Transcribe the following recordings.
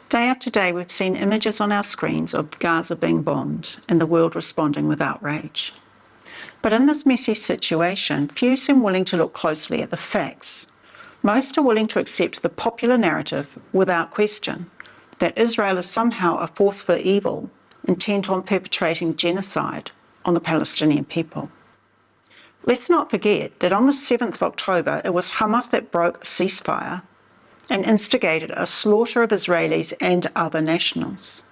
Day after day, we've seen images on our screens of Gaza being bombed and the world responding with outrage. But in this messy situation, few seem willing to look closely at the facts. Most are willing to accept the popular narrative without question that Israel is somehow a force for evil, intent on perpetrating genocide on the Palestinian people. Let's not forget that on the 7th of October, it was Hamas that broke a ceasefire and instigated a slaughter of Israelis and other nationals,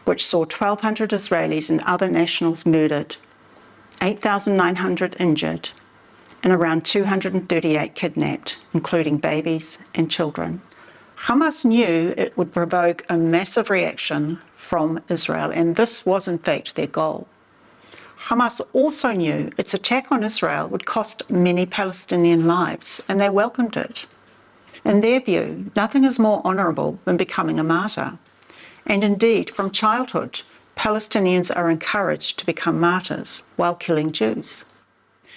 which saw 1,200 Israelis and other nationals murdered, 8,900 injured, and around 238 kidnapped, including babies and children. Hamas knew it would provoke a massive reaction from Israel, and this was in fact their goal. Hamas also knew its attack on Israel would cost many Palestinian lives, and they welcomed it. In their view, nothing is more honourable than becoming a martyr. And indeed, from childhood, Palestinians are encouraged to become martyrs while killing Jews.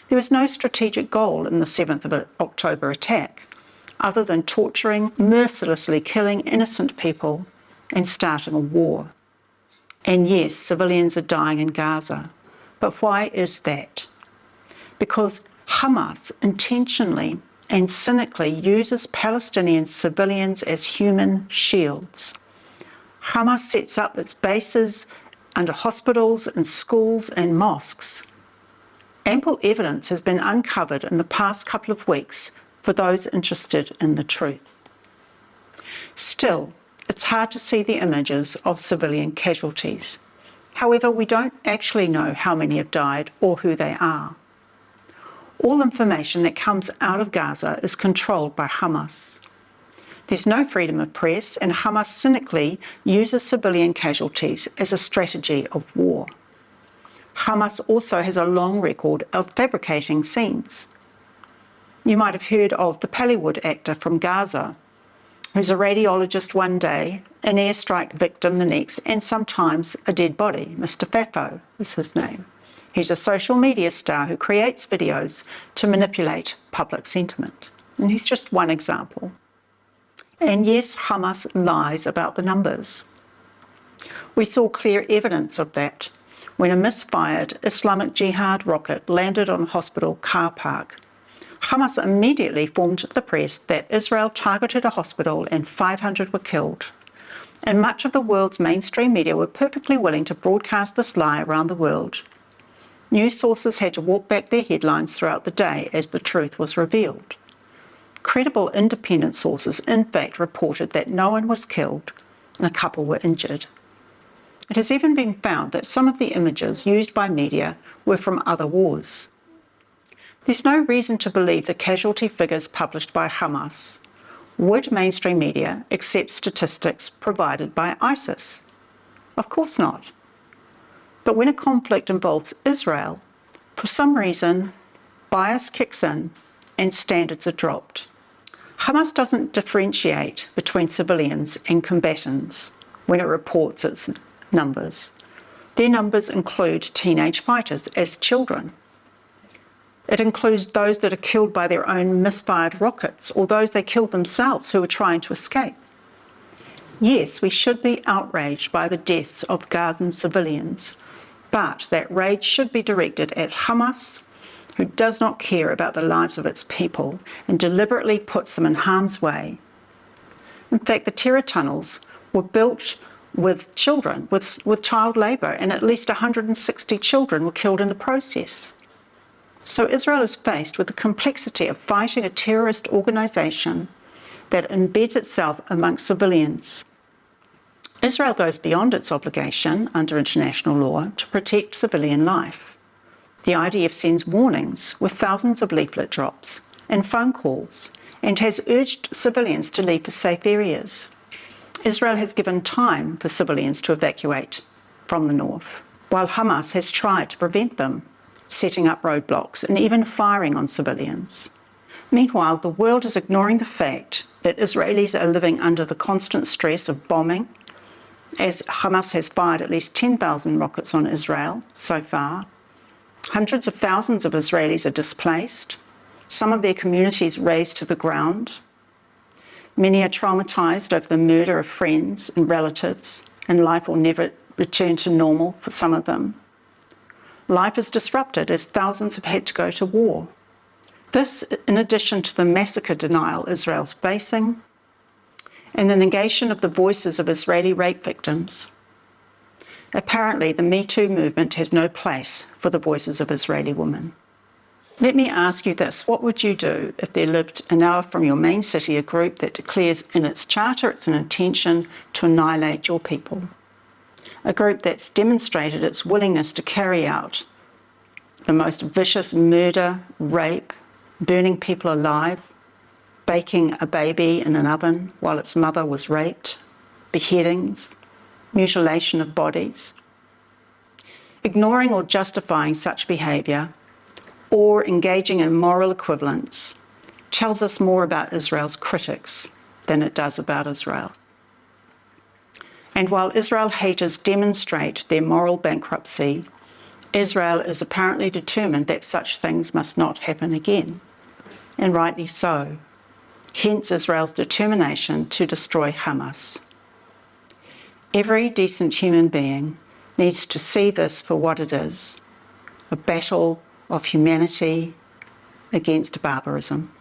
There was no strategic goal in the 7th of October attack, other than torturing, mercilessly killing innocent people and starting a war. And yes, civilians are dying in Gaza. But why is that? Because Hamas intentionally and cynically uses Palestinian civilians as human shields. Hamas sets up its bases under hospitals and schools and mosques. Ample evidence has been uncovered in the past couple of weeks for those interested in the truth. Still, it's hard to see the images of civilian casualties. However, we don't actually know how many have died or who they are. All information that comes out of Gaza is controlled by Hamas. There's no freedom of press, and Hamas cynically uses civilian casualties as a strategy of war. Hamas also has a long record of fabricating scenes. You might have heard of the Hollywood actor from Gaza, who's a radiologist one day, an airstrike victim the next, and sometimes a dead body. Mr. Fafo is his name. He's a social media star who creates videos to manipulate public sentiment. And he's just one example. And yes, Hamas lies about the numbers. We saw clear evidence of that when a misfired Islamic Jihad rocket landed on a hospital car park. Hamas immediately informed the press that Israel targeted a hospital and 500 were killed. And much of the world's mainstream media were perfectly willing to broadcast this lie around the world. News sources had to walk back their headlines throughout the day as the truth was revealed. Credible independent sources, in fact, reported that no one was killed and a couple were injured. It has even been found that some of the images used by media were from other wars. There's no reason to believe the casualty figures published by Hamas. Would mainstream media accept statistics provided by ISIS? Of course not. But when a conflict involves Israel, for some reason, bias kicks in and standards are dropped. Hamas doesn't differentiate between civilians and combatants when it reports its numbers. Their numbers include teenage fighters as children. It includes those that are killed by their own misfired rockets or those they killed themselves who are trying to escape. Yes, we should be outraged by the deaths of Gazan civilians, but that rage should be directed at Hamas, who does not care about the lives of its people and deliberately puts them in harm's way. In fact, the terror tunnels were built with children, with child labour, and at least 160 children were killed in the process. So Israel is faced with the complexity of fighting a terrorist organisation that embeds itself amongst civilians. Israel goes beyond its obligation under international law to protect civilian life. The IDF sends warnings with thousands of leaflet drops and phone calls and has urged civilians to leave for safe areas. Israel has given time for civilians to evacuate from the north, while Hamas has tried to prevent them, setting up roadblocks and even firing on civilians. Meanwhile, the world is ignoring the fact that Israelis are living under the constant stress of bombing, as Hamas has fired at least 10,000 rockets on Israel so far. Hundreds of thousands of Israelis are displaced, some of their communities razed to the ground. Many are traumatised over the murder of friends and relatives, and life will never return to normal for some of them. Life is disrupted as thousands have had to go to war. This, in addition to the massacre denial Israel's facing, and the negation of the voices of Israeli rape victims. Apparently, the Me Too movement has no place for the voices of Israeli women. Let me ask you this: what would you do if there lived an hour from your main city a group that declares in its charter it's an intention to annihilate your people? A group that's demonstrated its willingness to carry out the most vicious murder, rape, burning people alive, baking a baby in an oven while its mother was raped, beheadings, mutilation of bodies. Ignoring or justifying such behaviour, or engaging in moral equivalence, tells us more about Israel's critics than it does about Israel. And while Israel haters demonstrate their moral bankruptcy, Israel is apparently determined that such things must not happen again, and rightly so. Hence Israel's determination to destroy Hamas. Every decent human being needs to see this for what it is, a battle of humanity against barbarism.